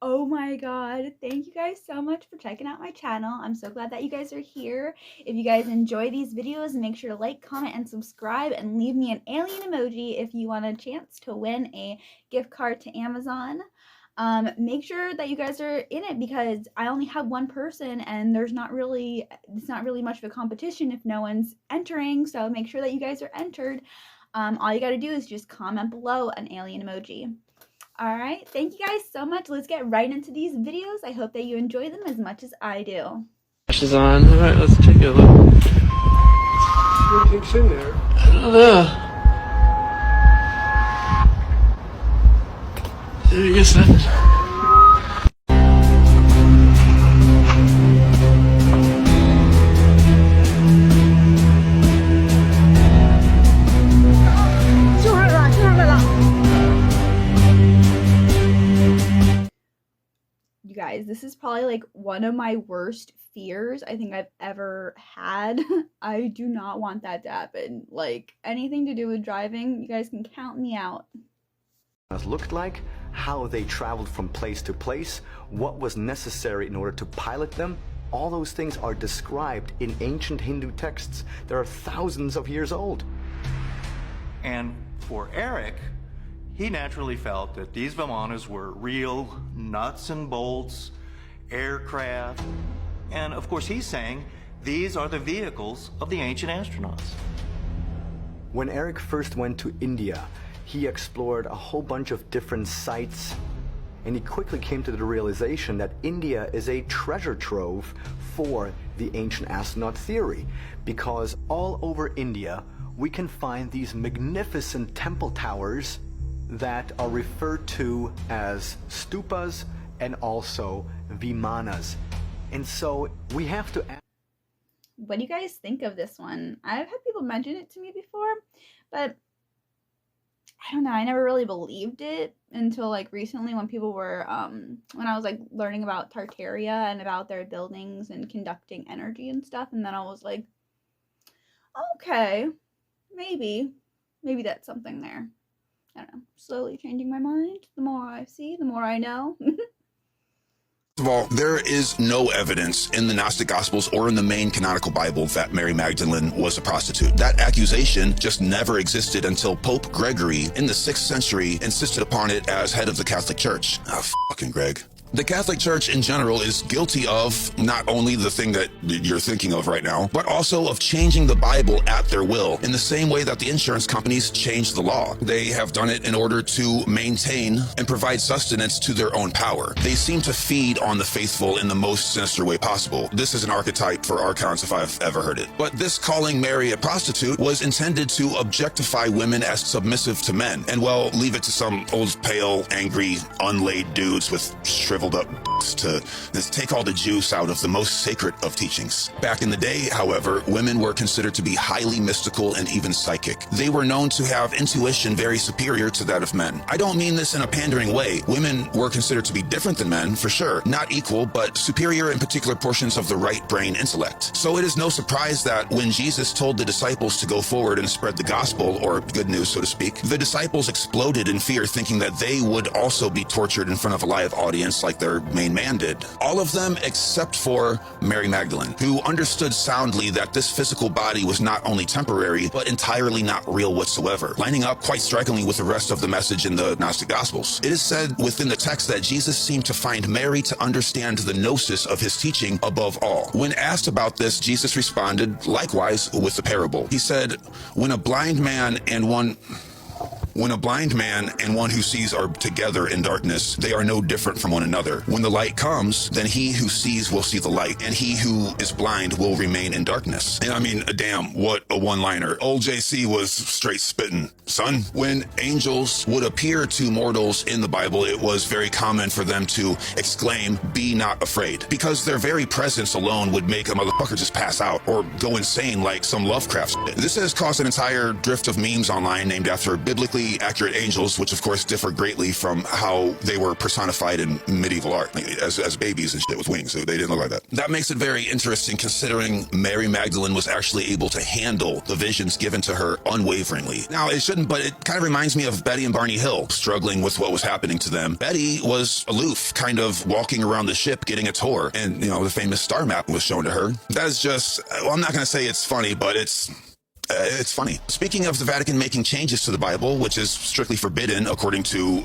Oh my god, thank you guys so much for checking out my channel. I'm so glad that you guys are here. If you guys enjoy these videos, make sure to like, comment, and subscribe, and leave me an alien emoji if you want a chance to win a gift card to Amazon. Make sure that you guys are in it because I only have one person and it's not really much of a competition if no one's entering, so make sure that you guys are entered. All you gotta do is just comment below an alien emoji. Alright, thank you guys so much. Let's get right into these videos. I hope that you enjoy them as much as I do. Is on. Alright, let's take a look. What do you think's in there? I don't know. I guess that. 就是了。You guys, this is probably like one of my worst fears I think I've ever had. I do not want that to happen. Like, anything to do with driving, you guys can count me out. Looked like, how they traveled from place to place, what was necessary in order to pilot them. All those things are described in ancient Hindu texts that are thousands of years old. And for Eric, he naturally felt that these Vimanas were real nuts and bolts, aircraft, and of course he's saying these are the vehicles of the ancient astronauts. When Eric first went to India, he explored a whole bunch of different sites, and he quickly came to the realization that India is a treasure trove for the ancient astronaut theory, because all over India we can find these magnificent temple towers that are referred to as stupas and also vimanas. And so we have to ask, what do you guys think of this one? I've had people mention it to me before, but I don't know, I never really believed it until like recently when people were when I was like learning about Tartaria and about their buildings and conducting energy and stuff, and then I was like, okay, maybe that's something there. I don't know, slowly changing my mind. The more I see, the more I know. First of all, there is no evidence in the Gnostic Gospels or in the main canonical Bible that Mary Magdalene was a prostitute. That accusation just never existed until Pope Gregory in the 6th century insisted upon it as head of the Catholic Church. Ah, fucking Greg. The Catholic Church in general is guilty of not only the thing that you're thinking of right now, but also of changing the Bible at their will, in the same way that the insurance companies change the law. They have done it in order to maintain and provide sustenance to their own power. They seem to feed on the faithful in the most sinister way possible. This is an archetype for archons if I've ever heard it. But this calling Mary a prostitute was intended to objectify women as submissive to men, and well, leave it to some old, pale, angry, unlaid dudes with shriveled up to take all the juice out of the most sacred of teachings. Back in the day, however, women were considered to be highly mystical and even psychic. They were known to have intuition very superior to that of men. I don't mean this in a pandering way. Women were considered to be different than men, for sure. Not equal, but superior in particular portions of the right brain intellect. So it is no surprise that when Jesus told the disciples to go forward and spread the gospel, or good news, so to speak, the disciples exploded in fear, thinking that they would also be tortured in front of a live audience like their main man did. All of them except for Mary Magdalene, who understood soundly that this physical body was not only temporary, but entirely not real whatsoever, lining up quite strikingly with the rest of the message in the Gnostic Gospels. It is said within the text that Jesus seemed to find Mary to understand the gnosis of his teaching above all. When asked about this, Jesus responded likewise with a parable. He said, when a blind man and one who sees are together in darkness, they are no different from one another. When the light comes, then he who sees will see the light, and he who is blind will remain in darkness. And I mean, damn, what a one-liner. Old JC was straight spitting, son. When angels would appear to mortals in the Bible, it was very common for them to exclaim, "Be not afraid," because their very presence alone would make a motherfucker just pass out or go insane like some Lovecraft shit. This has caused an entire drift of memes online named after biblically historically accurate angels, which of course differ greatly from how they were personified in medieval art, as babies and shit with wings. So they didn't look like that. That makes it very interesting considering Mary Magdalene was actually able to handle the visions given to her unwaveringly. Now, it shouldn't, but it kind of reminds me of Betty and Barney Hill struggling with what was happening to them. Betty was aloof, kind of walking around the ship getting a tour, and, you know, the famous star map was shown to her. That is just, well, I'm not going to say it's funny, but it's funny. Speaking of the Vatican making changes to the Bible, which is strictly forbidden according to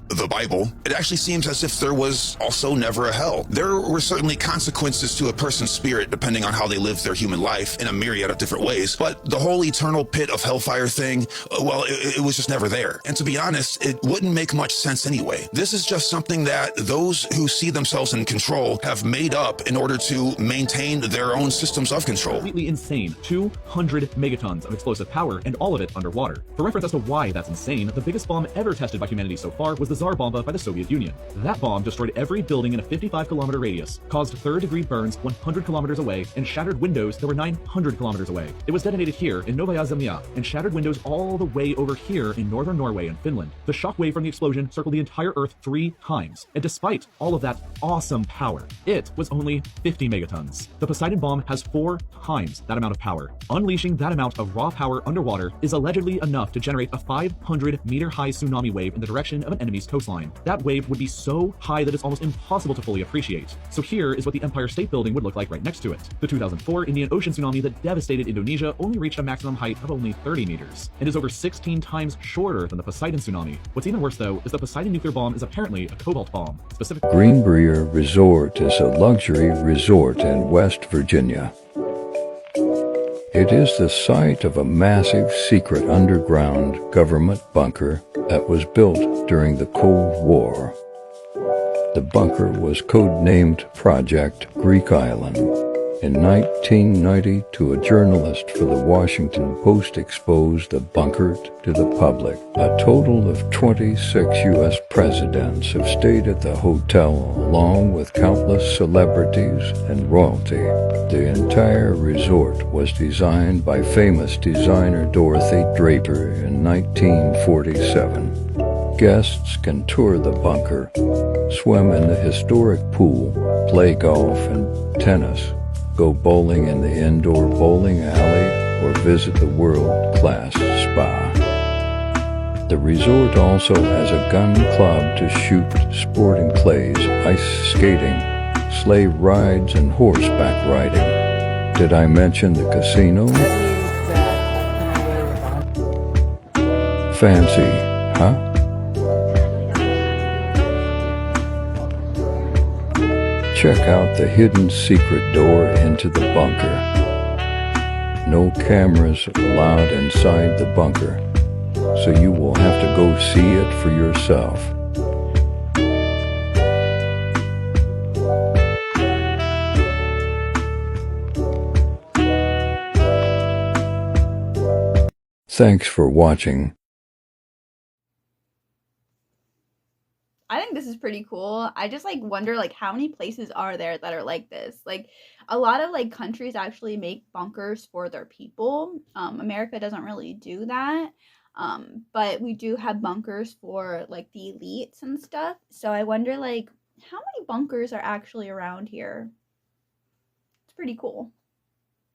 the Bible, it actually seems as if there was also never a hell. There were certainly consequences to a person's spirit depending on how they lived their human life in a myriad of different ways, but the whole eternal pit of hellfire thing, well, it was just never there. And to be honest, it wouldn't make much sense anyway. This is just something that those who see themselves in control have made up in order to maintain their own systems of control. Completely insane. 200 megatons of explosive power, and all of it underwater. For reference as to why that's insane, the biggest bomb ever tested by humanity so far was the Tsar Bomba by the Soviet Union. That bomb destroyed every building in a 55-kilometer radius, caused third-degree burns 100 kilometers away, and shattered windows that were 900 kilometers away. It was detonated here in Novaya Zemlya, and shattered windows all the way over here in northern Norway and Finland. The shockwave from the explosion circled the entire Earth 3 times, and despite all of that awesome power, it was only 50 megatons. The Poseidon bomb has 4 times that amount of power. Unleashing that amount of raw power underwater is allegedly enough to generate a 500-meter-high tsunami wave in the direction of an enemy's coastline. That wave would be so high that it's almost impossible to fully appreciate. So here is what the Empire State Building would look like right next to it. The 2004 Indian Ocean tsunami that devastated Indonesia only reached a maximum height of only 30 meters, and is over 16 times shorter than the Poseidon tsunami. What's even worse, though, is the Poseidon nuclear bomb is apparently a cobalt bomb. Greenbrier Resort is a luxury resort in West Virginia. It is the site of a massive secret underground government bunker that was built during the Cold War. The bunker was codenamed Project Greek Island. In 1992, a journalist for the Washington Post exposed the bunker to the public. A total of 26 U.S. presidents have stayed at the hotel, along with countless celebrities and royalty. The entire resort was designed by famous designer Dorothy Draper in 1947. Guests can tour the bunker, swim in the historic pool, play golf and tennis, go bowling in the indoor bowling alley, or visit the world-class spa. The resort also has a gun club to shoot sporting clays, ice skating, sleigh rides, and horseback riding. Did I mention the casino? Fancy, huh? Check out the hidden secret door into the bunker. No cameras allowed inside the bunker, so you will have to go see it for yourself. Thanks for watching. I think this is pretty cool. I just like wonder like how many places are there that are like this. Like a lot of like countries actually make bunkers for their people. America doesn't really do that. But we do have bunkers for like the elites and stuff. So I wonder like how many bunkers are actually around here. It's pretty cool.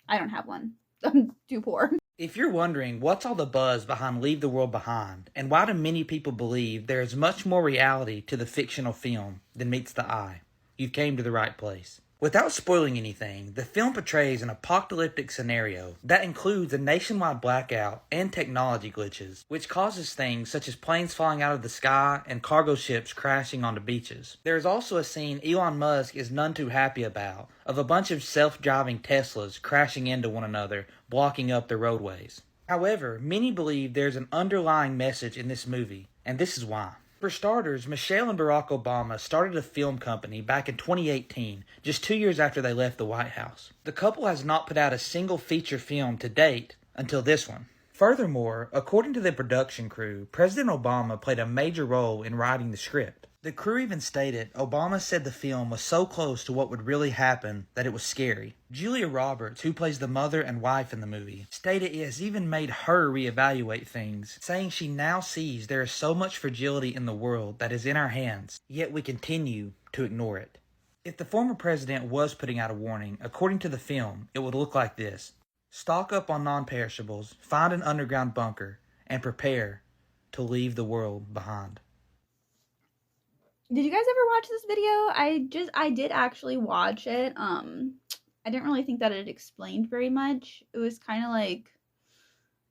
I don't have one. I'm too poor. If you're wondering what's all the buzz behind Leave the World Behind, and why do many people believe there is much more reality to the fictional film than meets the eye, you've came to the right place. Without spoiling anything, the film portrays an apocalyptic scenario that includes a nationwide blackout and technology glitches, which causes things such as planes falling out of the sky and cargo ships crashing onto beaches. There is also a scene Elon Musk is none too happy about, of a bunch of self-driving Teslas crashing into one another, blocking up the roadways. However, many believe there's an underlying message in this movie, and this is why. For starters, Michelle and Barack Obama started a film company back in 2018, just 2 years after they left the White House. The couple has not put out a single feature film to date until this one. Furthermore, according to the production crew, President Obama played a major role in writing the script. The crew even stated Obama said the film was so close to what would really happen that it was scary. Julia Roberts, who plays the mother and wife in the movie, stated it has even made her reevaluate things, saying she now sees there is so much fragility in the world that is in our hands, yet we continue to ignore it. If the former president was putting out a warning, according to the film, it would look like this. Stock up on non-perishables, find an underground bunker, and prepare to leave the world behind. Did you guys ever watch this video? I did actually watch it. I didn't really think that it explained very much. It was kind of like,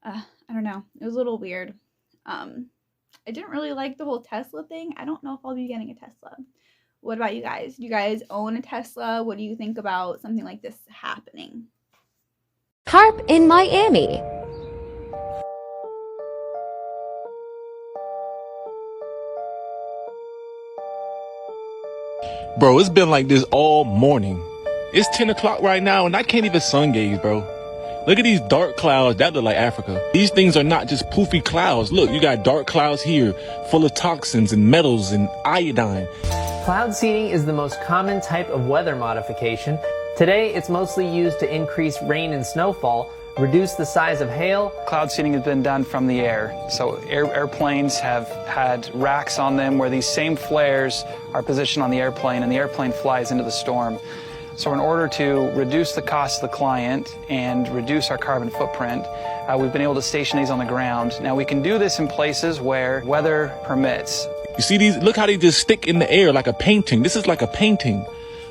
I don't know. It was a little weird. I didn't really like the whole Tesla thing. I don't know if I'll be getting a Tesla. What about you guys? Do you guys own a Tesla? What do you think about something like this happening? Carp in Miami. Bro, it's been like this all morning. It's 10 o'clock right now and I can't even sun gaze, bro. Look at these dark clouds. That look like Africa. These things are not just poofy clouds. Look, you got dark clouds here full of toxins and metals and iodine. Cloud seeding is the most common type of weather modification. Today, it's mostly used to increase rain and snowfall, reduce the size of hail. Cloud seeding has been done from the air. So airplanes have had racks on them where these same flares are positioned on the airplane and the airplane flies into the storm. So in order to reduce the cost to the client and reduce our carbon footprint, we've been able to station these on the ground. Now we can do this in places where weather permits. You see these? Look how they just stick in the air like a painting. This is like a painting.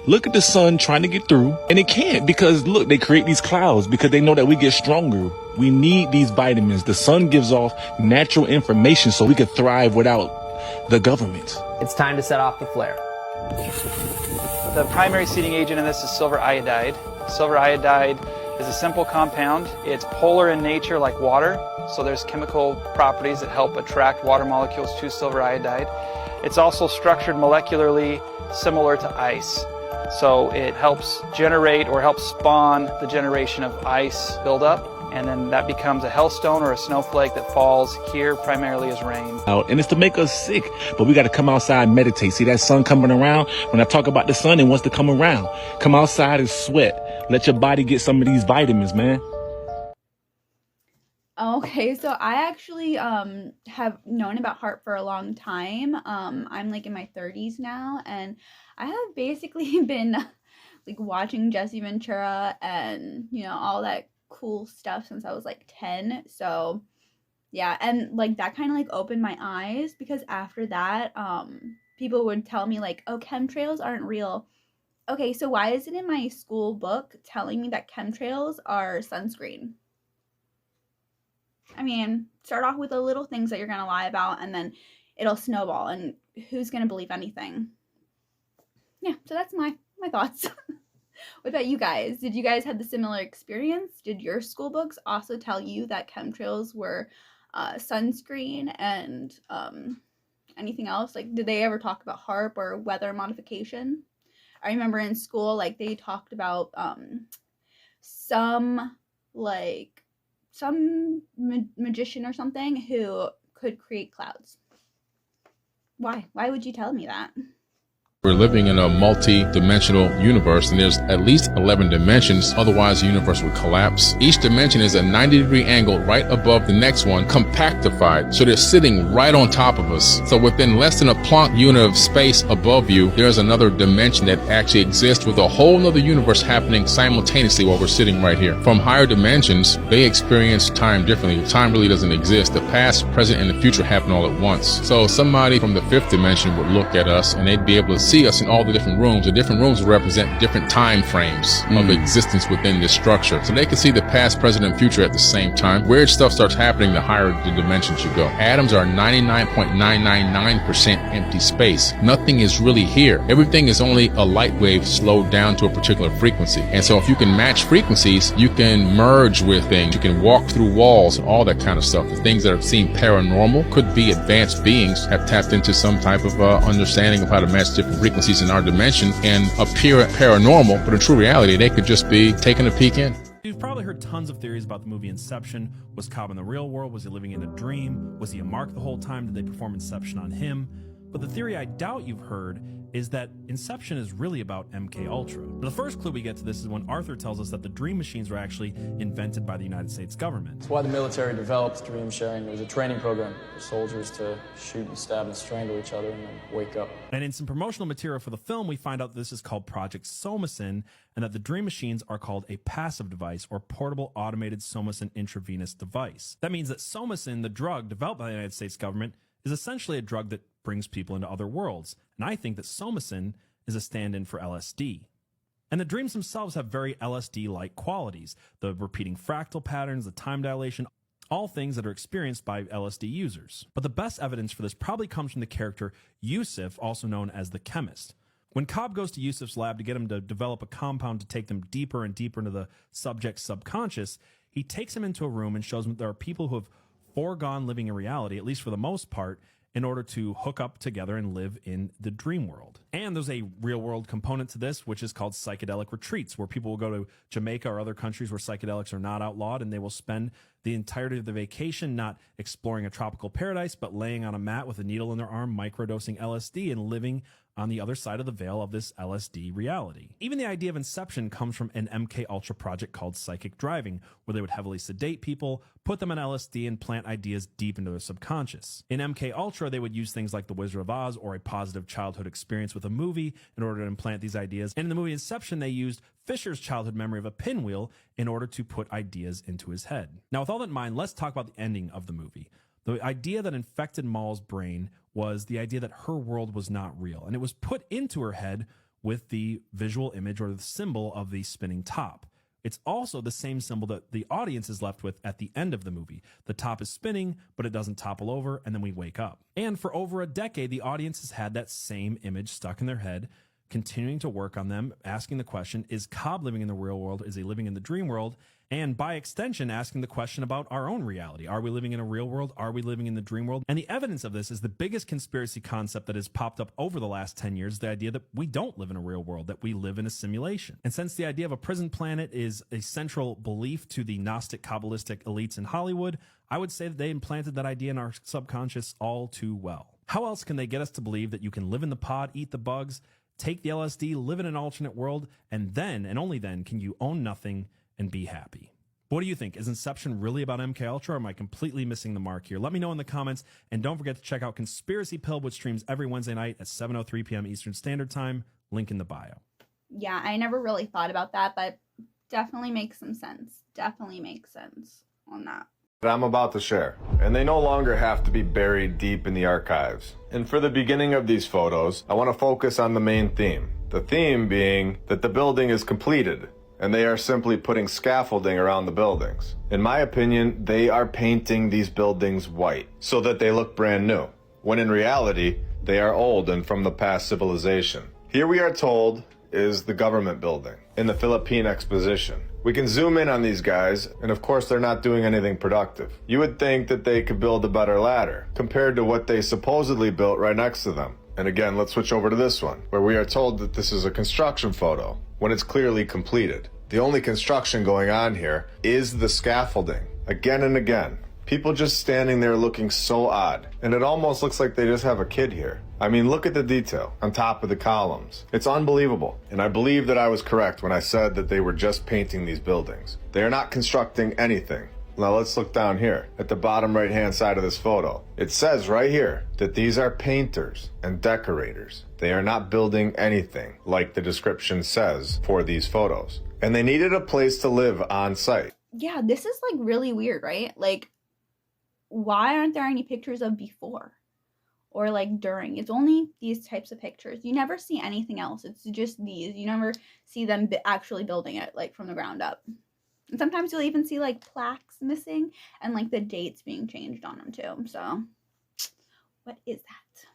Look at the sun trying to get through, and it can't because, look, they create these clouds because they know that we get stronger. We need these vitamins. The sun gives off natural information so we can thrive without the government. It's time to set off the flare. The primary seeding agent in this is silver iodide. Silver iodide is a simple compound. It's polar in nature like water, so there's chemical properties that help attract water molecules to silver iodide. It's also structured molecularly similar to ice. So it helps generate or helps spawn the generation of ice buildup, and then that becomes a hailstone or a snowflake that falls here primarily as rain. And it's to make us sick, but we got to come outside and meditate. See that sun coming around? When I talk about the sun, it wants to come around. Come outside and sweat. Let your body get some of these vitamins, man. Okay, so I actually have known about HAARP for a long time. I'm like in my 30s now, and I have basically been like watching Jesse Ventura and, you know, all that cool stuff since I was like 10. So yeah, and like that kind of like opened my eyes, because after that people would tell me like, oh, chemtrails aren't real. Okay, so why is it in my school book telling me that chemtrails are sunscreen? I mean, start off with the little things that you're going to lie about, and then it'll snowball, and who's going to believe anything? Yeah, so that's my thoughts. What about you guys? Did you guys have the similar experience? Did your school books also tell you that chemtrails were sunscreen and anything else? Like, did they ever talk about HAARP or weather modification? I remember in school, like, they talked about some magician or something who could create clouds. Why would you tell me that? We're living in a multi-dimensional universe, and there's at least 11 dimensions, otherwise the universe would collapse. Each dimension is a 90-degree angle right above the next one, compactified, so they're sitting right on top of us. So within less than a Planck unit of space above you, there's another dimension that actually exists with a whole nother universe happening simultaneously while we're sitting right here. From higher dimensions, they experience time differently. Time really doesn't exist. The past, present, and the future happen all at once. So somebody from the fifth dimension would look at us and they'd be able to see us in all the different rooms. The different rooms represent different time frames of existence within this structure. So they can see the past, present, and future at the same time. Weird stuff starts happening the higher the dimensions you go. Atoms are 99.999% empty space. Nothing is really here. Everything is only a light wave slowed down to a particular frequency. And so if you can match frequencies, you can merge with things. You can walk through walls, all that kind of stuff. The things that seem paranormal could be advanced beings have tapped into some type of understanding of how to match different frequencies in our dimension and appear paranormal, but in true reality, they could just be taking a peek in. You've probably heard tons of theories about the movie Inception. Was Cobb in the real world? Was he living in a dream? Was he a mark the whole time? Did they perform Inception on him? But the theory I doubt you've heard is that Inception is really about MK Ultra. The first clue we get to this is when Arthur tells us that the dream machines were actually invented by the United States government. That's why the military developed dream sharing. It was a training program for soldiers to shoot and stab and strangle each other and then wake up. And in some promotional material for the film, we find out this is called Project Somacin, and that the dream machines are called a passive device or portable automated Somacin intravenous device. That means that Somacin, the drug developed by the United States government, is essentially a drug that brings people into other worlds. And I think that Somacin is a stand-in for LSD. And the dreams themselves have very LSD-like qualities. The repeating fractal patterns, the time dilation, all things that are experienced by LSD users. But the best evidence for this probably comes from the character Yusuf, also known as the chemist. When Cobb goes to Yusuf's lab to get him to develop a compound to take them deeper and deeper into the subject's subconscious, he takes him into a room and shows him that there are people who have foregone living in reality, at least for the most part, in order to hook up together and live in the dream world. And there's a real world component to this, which is called psychedelic retreats, where people will go to Jamaica or other countries where psychedelics are not outlawed, and they will spend the entirety of the vacation not exploring a tropical paradise, but laying on a mat with a needle in their arm, microdosing LSD, and living on the other side of the veil of this LSD reality. Even the idea of Inception comes from an MK Ultra project called Psychic Driving, where they would heavily sedate people, put them on LSD, and plant ideas deep into their subconscious. In MK Ultra, they would use things like The Wizard of Oz or a positive childhood experience with a movie in order to implant these ideas. And in the movie Inception, they used Fisher's childhood memory of a pinwheel in order to put ideas into his head. Now, with all that in mind, let's talk about the ending of the movie. The idea that infected Maul's brain was the idea that her world was not real, and it was put into her head with the visual image or the symbol of the spinning top. It's also the same symbol that the audience is left with at the end of the movie. The top is spinning, but it doesn't topple over, and then we wake up. And for over a decade, the audience has had that same image stuck in their head, continuing to work on them, asking the question, is Cobb living in the real world? Is he living in the dream world? And by extension, asking the question about our own reality. Are we living in a real world? Are we living in the dream world? And the evidence of this is the biggest conspiracy concept that has popped up over the last 10 years, the idea that we don't live in a real world, that we live in a simulation. And since the idea of a prison planet is a central belief to the Gnostic Kabbalistic elites in Hollywood, I would say that they implanted that idea in our subconscious all too well. How else can they get us to believe that you can live in the pod, eat the bugs, take the LSD, live in an alternate world, and then, and only then, can you own nothing and be happy? What do you think? Is Inception really about MK Ultra, or am I completely missing the mark here? Let me know in the comments, and don't forget to check out Conspiracy Pill, which streams every Wednesday night at 7:03 p.m. Eastern Standard Time. Link in the bio. Yeah, I never really thought about that, but definitely makes some sense. Definitely makes sense on that. That I'm about to share, and they no longer have to be buried deep in the archives. And for the beginning of these photos, I want to focus on the main theme. The theme being that the building is completed, and they are simply putting scaffolding around the buildings. In my opinion, they are painting these buildings white so that they look brand new, when in reality, they are old and from the past civilization. Here we are told is the government building in the Philippine Exposition. We can zoom in on these guys, and of course they're not doing anything productive. You would think that they could build a better ladder compared to what they supposedly built right next to them. And again, let's switch over to this one, where we are told that this is a construction photo when it's clearly completed. The only construction going on here is the scaffolding. Again and again. People just standing there looking so odd. And it almost looks like they just have a kid here. I mean, look at the detail on top of the columns. It's unbelievable. And I believe that I was correct when I said that they were just painting these buildings. They are not constructing anything. Now let's look down here at the bottom right hand side of this photo. It says right here that these are painters and decorators. They are not building anything like the description says for these photos. And they needed a place to live on site. Yeah, this is like really weird, right? Like, why aren't there any pictures of before or like during? It's only these types of pictures. You never see anything else. It's just these. You never see them actually building it like from the ground up. And sometimes you'll even see like plaques missing and like the dates being changed on them too. So what is that?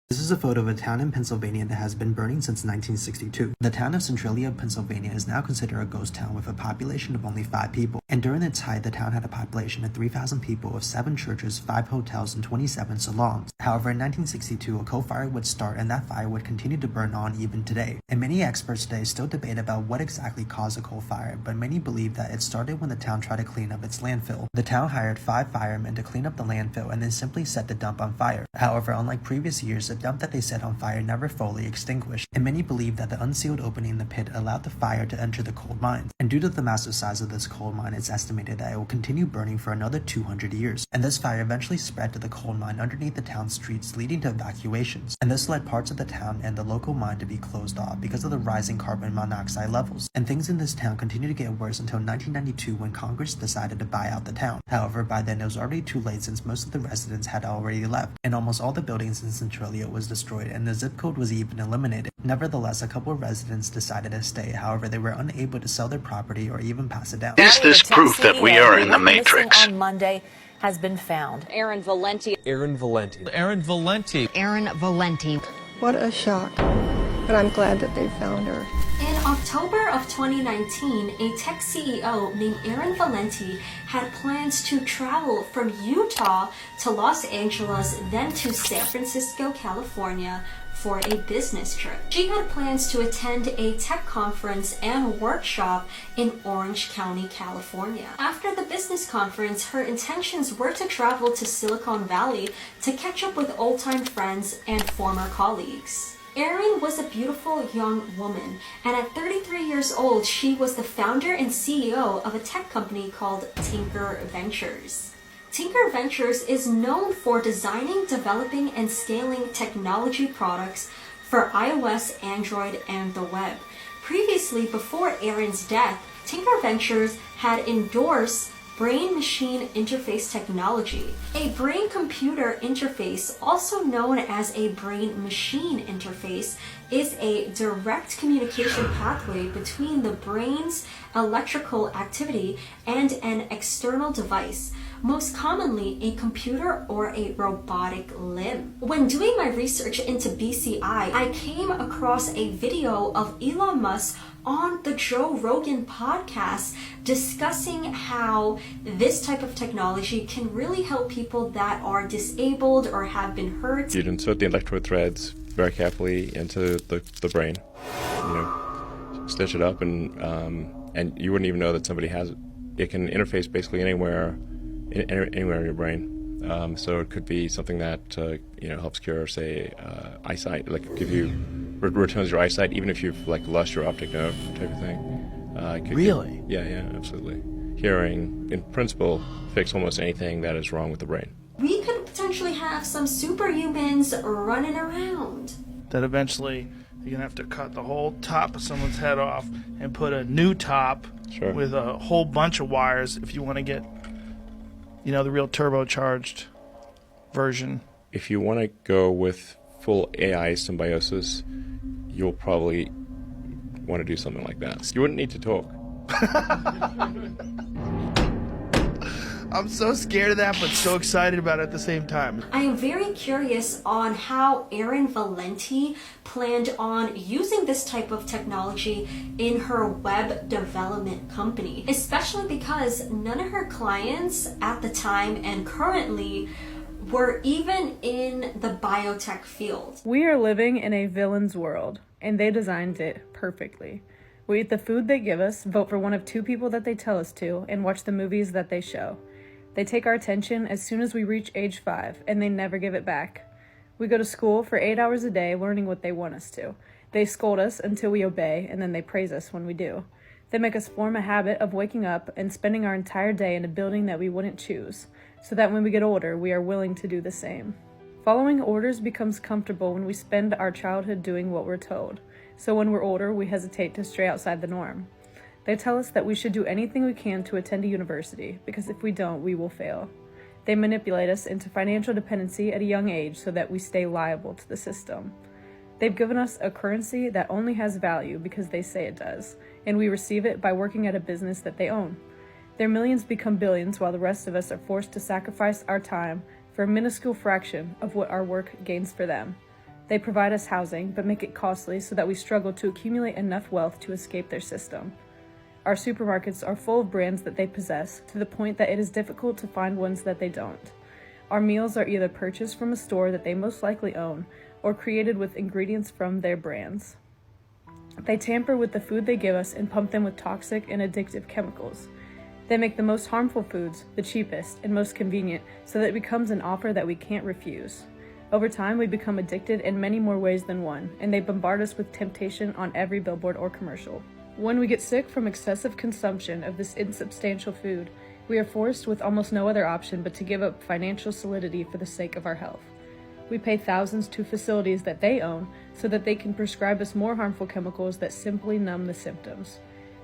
This is a photo of a town in Pennsylvania that has been burning since 1962. The town of Centralia, Pennsylvania is now considered a ghost town with a population of only 5 people. And during its height, the town had a population of 3,000 people with 7 churches, 5 hotels, and 27 salons. However, in 1962, a coal fire would start, and that fire would continue to burn on even today. And many experts today still debate about what exactly caused a coal fire, but many believe that it started when the town tried to clean up its landfill. The town hired 5 firemen to clean up the landfill and then simply set the dump on fire. However, unlike previous years, the dump that they set on fire never fully extinguished, and many believe that the unsealed opening in the pit allowed the fire to enter the coal mines. And due to the massive size of this coal mine, it's estimated that it will continue burning for another 200 years. And this fire eventually spread to the coal mine underneath the town's streets, leading to evacuations. And this led parts of the town and the local mine to be closed off because of the rising carbon monoxide levels. And things in this town continued to get worse until 1992 when Congress decided to buy out the town. However, by then it was already too late since most of the residents had already left, and almost all the buildings in Centralia was destroyed, and the zip code was even eliminated. Nevertheless, a couple of residents decided to stay. However, they were unable to sell their property or even pass it down. Is this proof that we are in the Matrix? On Monday has been found. Aaron Valenti. Aaron Valenti. Aaron Valenti. Aaron Valenti. What a shock. But I'm glad that they found her. In October of 2019, a tech CEO named Aaron Valenti had plans to travel from Utah to Los Angeles, then to San Francisco, California, for a business trip. She had plans to attend a tech conference and workshop in Orange County, California. After the business conference, her intentions were to travel to Silicon Valley to catch up with old-time friends and former colleagues. Erin was a beautiful young woman, and at 33 years old, she was the founder and CEO of a tech company called Tinker Ventures. Tinker Ventures is known for designing, developing, and scaling technology products for iOS, Android, and the web. Previously, before Erin's death, Tinker Ventures had endorsed brain-machine interface technology. A brain-computer interface, also known as a brain-machine interface, is a direct communication pathway between the brain's electrical activity and an external device, most commonly a computer or a robotic limb. When doing my research into BCI, I came across a video of Elon Musk on the Joe Rogan podcast discussing how this type of technology can really help people that are disabled or have been hurt. You'd insert the electrode threads very carefully into the brain, stitch it up, and you wouldn't even know that somebody has it. It can interface basically anywhere in your brain. So it could be something that helps cure, say, eyesight, like give you returns your eyesight, even if you've lost your optic nerve type of thing. Really? Yeah, absolutely. Hearing, in principle, fix almost anything that is wrong with the brain. We could potentially have some superhumans running around. That eventually you're gonna have to cut the whole top of someone's head off and put a new top with a whole bunch of wires if you want to get the real turbocharged version. If you want to go with full AI symbiosis, you'll probably want to do something like that. You wouldn't need to talk. I'm so scared of that, but so excited about it at the same time. I am very curious on how Aaron Valenti planned on using this type of technology in her web development company, especially because none of her clients at the time and currently were even in the biotech field. We are living in a villain's world, and they designed it perfectly. We eat the food they give us, vote for one of 2 people that they tell us to, and watch the movies that they show. They take our attention as soon as we reach age 5, and they never give it back. We go to school for 8 hours a day learning what they want us to. They scold us until we obey, and then they praise us when we do. They make us form a habit of waking up and spending our entire day in a building that we wouldn't choose, so that when we get older, we are willing to do the same. Following orders becomes comfortable when we spend our childhood doing what we're told, so when we're older, we hesitate to stray outside the norm. They tell us that we should do anything we can to attend a university, because if we don't, we will fail. They manipulate us into financial dependency at a young age so that we stay liable to the system. They've given us a currency that only has value because they say it does, and we receive it by working at a business that they own. Their millions become billions while the rest of us are forced to sacrifice our time for a minuscule fraction of what our work gains for them. They provide us housing, but make it costly so that we struggle to accumulate enough wealth to escape their system. Our supermarkets are full of brands that they possess, to the point that it is difficult to find ones that they don't. Our meals are either purchased from a store that they most likely own, or created with ingredients from their brands. They tamper with the food they give us and pump them with toxic and addictive chemicals. They make the most harmful foods the cheapest and most convenient, so that it becomes an offer that we can't refuse. Over time, we become addicted in many more ways than one, and they bombard us with temptation on every billboard or commercial. When we get sick from excessive consumption of this insubstantial food, we are forced with almost no other option but to give up financial solidity for the sake of our health. We pay thousands to facilities that they own so that they can prescribe us more harmful chemicals that simply numb the symptoms.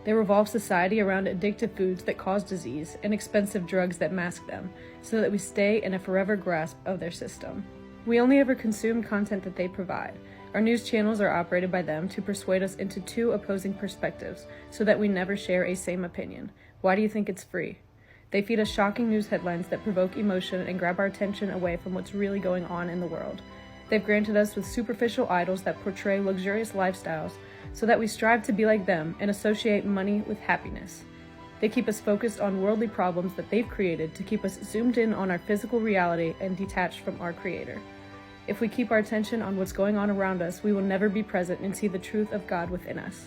They revolve society around addictive foods that cause disease and expensive drugs that mask them, so that we stay in a forever grasp of their system. We only ever consume content that they provide. Our news channels are operated by them to persuade us into two opposing perspectives, so that we never share a same opinion. Why do you think it's free? They feed us shocking news headlines that provoke emotion and grab our attention away from what's really going on in the world. They've granted us with superficial idols that portray luxurious lifestyles, so that we strive to be like them and associate money with happiness. They keep us focused on worldly problems that they've created to keep us zoomed in on our physical reality and detached from our Creator. If we keep our attention on what's going on around us, we will never be present and see the truth of God within us.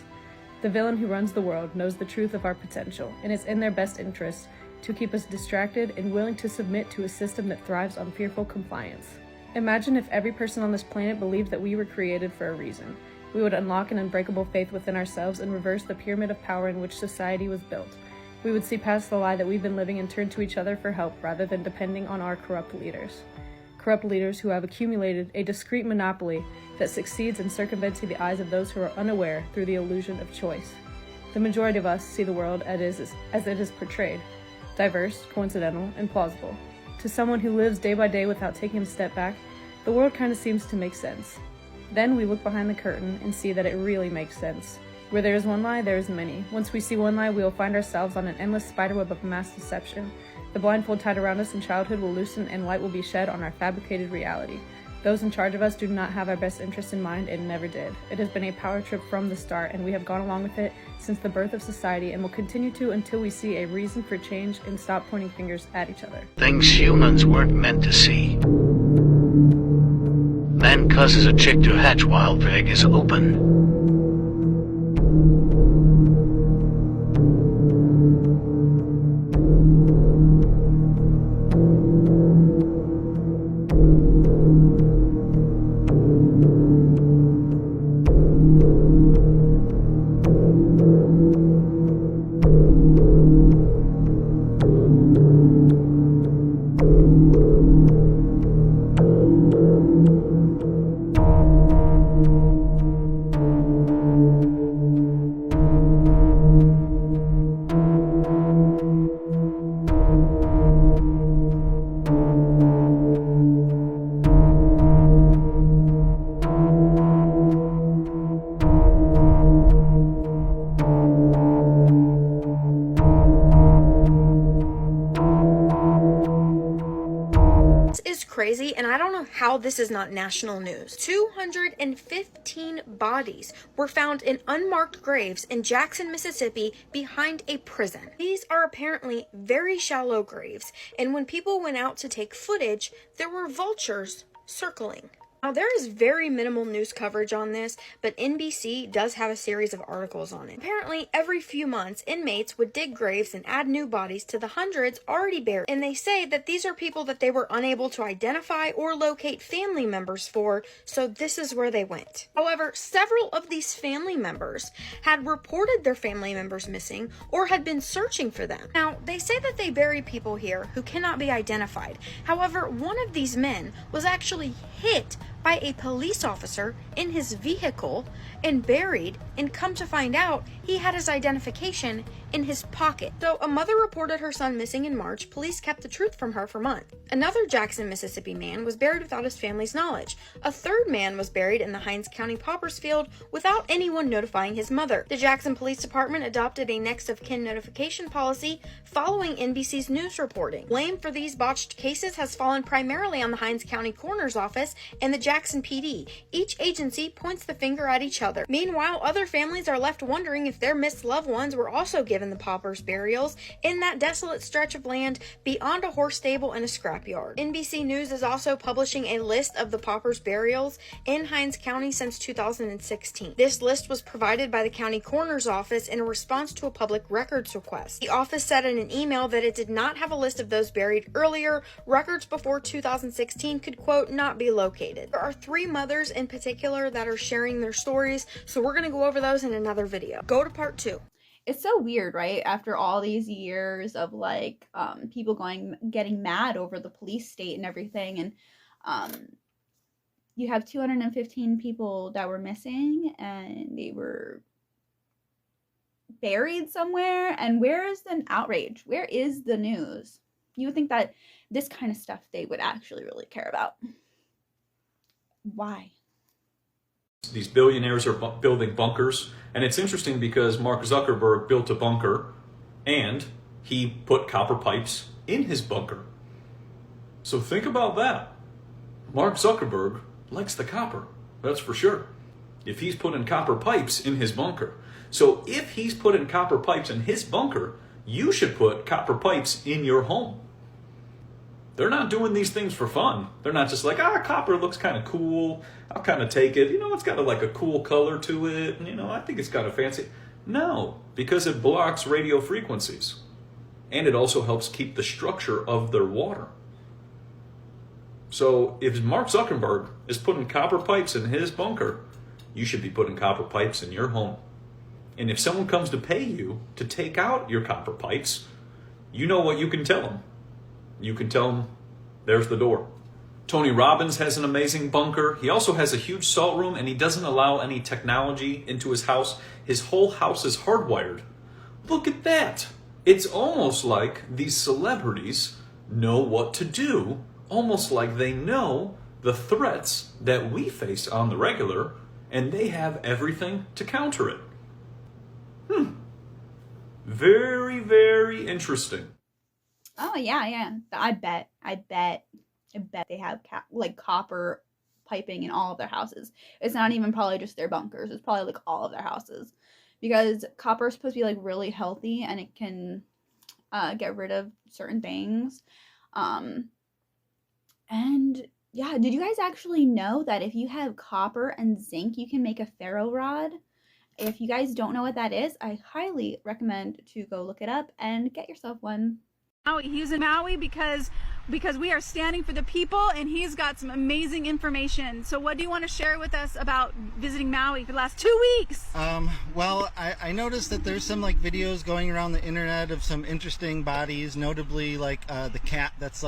The villain who runs the world knows the truth of our potential, and it's in their best interest to keep us distracted and willing to submit to a system that thrives on fearful compliance. Imagine if every person on this planet believed that we were created for a reason. We would unlock an unbreakable faith within ourselves and reverse the pyramid of power in which society was built. We would see past the lie that we've been living and turn to each other for help rather than depending on our corrupt leaders. Corrupt leaders who have accumulated a discrete monopoly that succeeds in circumventing the eyes of those who are unaware through the illusion of choice. The majority of us see the world as it is portrayed, diverse, coincidental, and plausible. To someone who lives day by day without taking a step back, the world kind of seems to make sense. Then we look behind the curtain and see that it really makes sense. Where there is one lie, there is many. Once we see one lie, we will find ourselves on an endless spiderweb of mass deception. The blindfold tied around us in childhood will loosen and light will be shed on our fabricated reality. Those in charge of us do not have our best interests in mind and never did. It has been a power trip from the start, and we have gone along with it since the birth of society and will continue to until we see a reason for change and stop pointing fingers at each other. Things humans weren't meant to see. Man causes a chick to hatch while Veg is open. Crazy, and I don't know how this is not national news. 215 bodies were found in unmarked graves in Jackson, Mississippi behind a prison. These are apparently very shallow graves, and when people went out to take footage, there were vultures circling. Now, there is very minimal news coverage on this, but NBC does have a series of articles on it. Apparently, every few months, inmates would dig graves and add new bodies to the hundreds already buried. And they say that these are people that they were unable to identify or locate family members for, so this is where they went. However, several of these family members had reported their family members missing or had been searching for them. Now, they say that they bury people here who cannot be identified. However, one of these men was actually hit by a police officer in his vehicle and buried, and come to find out he had his identification in his pocket. So a mother reported her son missing in March. Police kept the truth from her for months. Another Jackson, Mississippi man was buried without his family's knowledge. A third man was buried in the Hinds County Paupers Field without anyone notifying his mother. The Jackson Police Department adopted a next of kin notification policy following NBC's news reporting. Blame for these botched cases has fallen primarily on the Hinds County Coroner's Office and the Jackson PD. Each agency points the finger at each other. Meanwhile, other families are left wondering if their missed loved ones were also given given the paupers burials in that desolate stretch of land beyond a horse stable and a scrapyard. NBC News is also publishing a list of the paupers burials in Hinds County since 2016. This list was provided by the county coroner's office in a response to a public records request. The office said in an email that it did not have a list of those buried earlier. Records before 2016 could, quote, not be located. There are 3 mothers in particular that are sharing their stories, so we're going to go over those in another video. Go to part 2. It's so weird, right? After all these years of like people getting mad over the police state and everything, and you have 215 people that were missing and they were buried somewhere. And where is the outrage? Where is the news? You would think that this kind of stuff they would actually really care about. Why? These billionaires are building bunkers, and it's interesting because Mark Zuckerberg built a bunker and he put copper pipes in his bunker. So think about that. Mark Zuckerberg likes the copper, that's for sure. If he's putting copper pipes in his bunker. So if he's putting copper pipes in his bunker, you should put copper pipes in your home. They're not doing these things for fun. They're not just like, copper looks kind of cool. I'll kind of take it. It's got a cool color to it. I think it's kind of fancy. No, because it blocks radio frequencies. And it also helps keep the structure of their water. So if Mark Zuckerberg is putting copper pipes in his bunker, you should be putting copper pipes in your home. And if someone comes to pay you to take out your copper pipes, you know what you can tell them. You can tell them, there's the door. Tony Robbins has an amazing bunker. He also has a huge salt room, and he doesn't allow any technology into his house. His whole house is hardwired. Look at that. It's almost like these celebrities know what to do, almost like they know the threats that we face on the regular, and they have everything to counter it. Very, very interesting. Oh yeah. I bet they have copper piping in all of their houses. It's not even probably just their bunkers. It's probably all of their houses, because copper is supposed to be really healthy, and it can get rid of certain things. And yeah, did you guys actually know that if you have copper and zinc, you can make a ferro rod? If you guys don't know what that is, I highly recommend to go look it up and get yourself one. He's in Maui because we are standing for the people, and he's got some amazing information. So what do you want to share with us about visiting Maui for the last 2 weeks? Well, I noticed that there's some videos going around the internet of some interesting bodies, notably the cat that's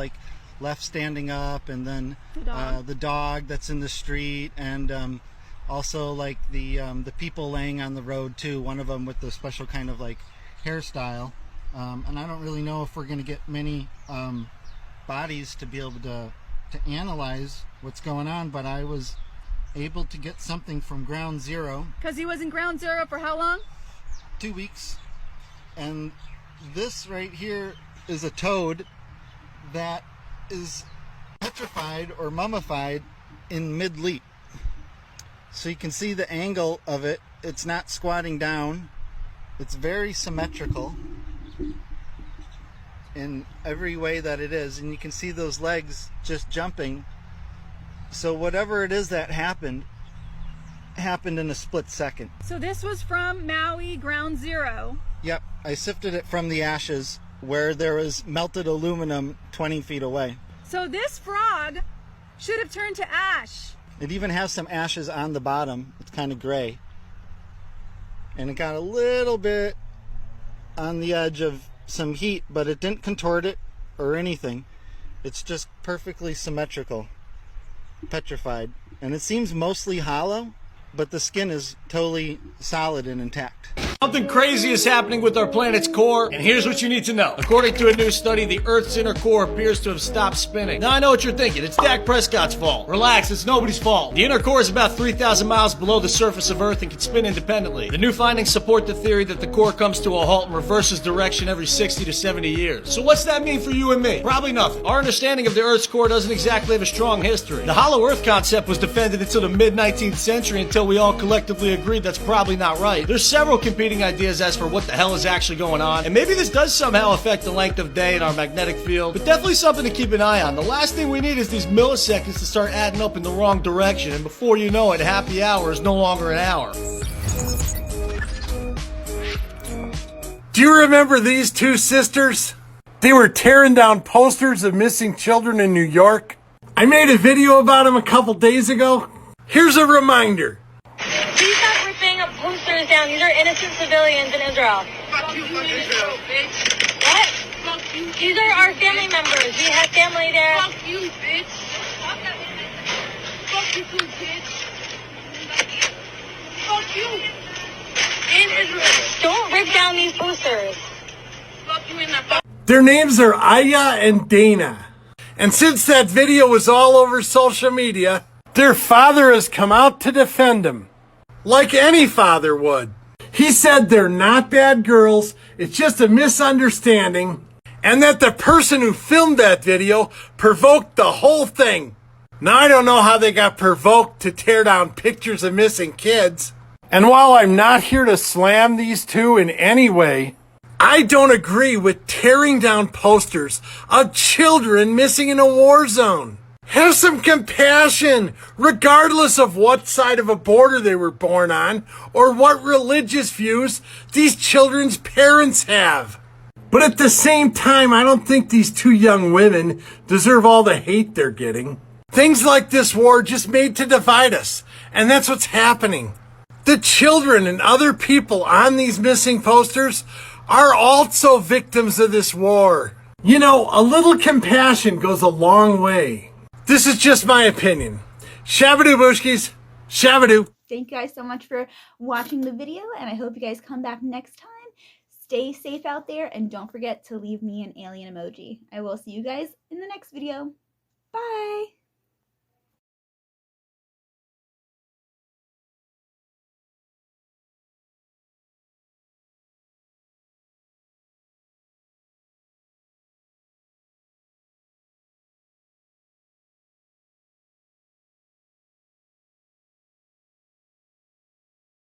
left standing up, and then the dog that's in the street, and also the people laying on the road too, one of them with the special kind of hairstyle. And I don't really know if we're going to get many bodies to be able to analyze what's going on, but I was able to get something from Ground Zero. Because he was in Ground Zero for how long? 2 weeks. And this right here is a toad that is petrified or mummified in mid-leap. So you can see the angle of it. It's not squatting down. It's very symmetrical in every way that it is, and you can see those legs just jumping. So whatever it is that happened in a split second. So this was from Maui Ground Zero. Yep, I sifted it from the ashes where there was melted aluminum 20 feet away. So this frog should have turned to ash. It even has some ashes on the bottom. It's kind of gray, and it got a little bit on the edge of some heat, but it didn't contort it or anything. It's just perfectly symmetrical, petrified, and it seems mostly hollow, but the skin is totally solid and intact. Something crazy is happening with our planet's core, and here's what you need to know. According to a new study, the Earth's inner core appears to have stopped spinning. Now I know what you're thinking, it's Dak Prescott's fault. Relax, it's nobody's fault. The inner core is about 3,000 miles below the surface of Earth and can spin independently. The new findings support the theory that the core comes to a halt and reverses direction every 60 to 70 years. So what's that mean for you and me? Probably nothing. Our understanding of the Earth's core doesn't exactly have a strong history. The hollow Earth concept was defended until the mid-19th century, until we all collectively agreed that's probably not right. There's several competing competing ideas as for what the hell is actually going on, and maybe this does somehow affect the length of day in our magnetic field, but definitely something to keep an eye on. The last thing we need is these milliseconds to start adding up in the wrong direction, and before you know it, happy hour is no longer an hour. Do you remember these two sisters? They were tearing down posters of missing children in New York. I made a video about them a couple days ago. Here's a reminder. Please stop ripping up posters down. These are innocent civilians in Israel. Fuck you, Israel, bitch. What? Fuck you. These are our family members. We have family there. Fuck you, bitch. Fuck you too, bitch. Fuck you. In Israel. Don't rip down these posters. Fuck you in the Their names are Aya and Dana. And since that video was all over social media, their father has come out to defend them. Like any father would. He said they're not bad girls, it's just a misunderstanding, and that the person who filmed that video provoked the whole thing. Now I don't know how they got provoked to tear down pictures of missing kids. And while I'm not here to slam these two in any way, I don't agree with tearing down posters of children missing in a war zone. Have some compassion, regardless of what side of a border they were born on or what religious views these children's parents have. But at the same time, I don't think these two young women deserve all the hate they're getting. Things like this war just made to divide us, and that's what's happening. The children and other people on these missing posters are also victims of this war. You know, a little compassion goes a long way. This is just my opinion. Shabadoo Bushkis, Shabadoo. Thank you guys so much for watching the video, and I hope you guys come back next time. Stay safe out there, and don't forget to leave me an alien emoji. I will see you guys in the next video. Bye!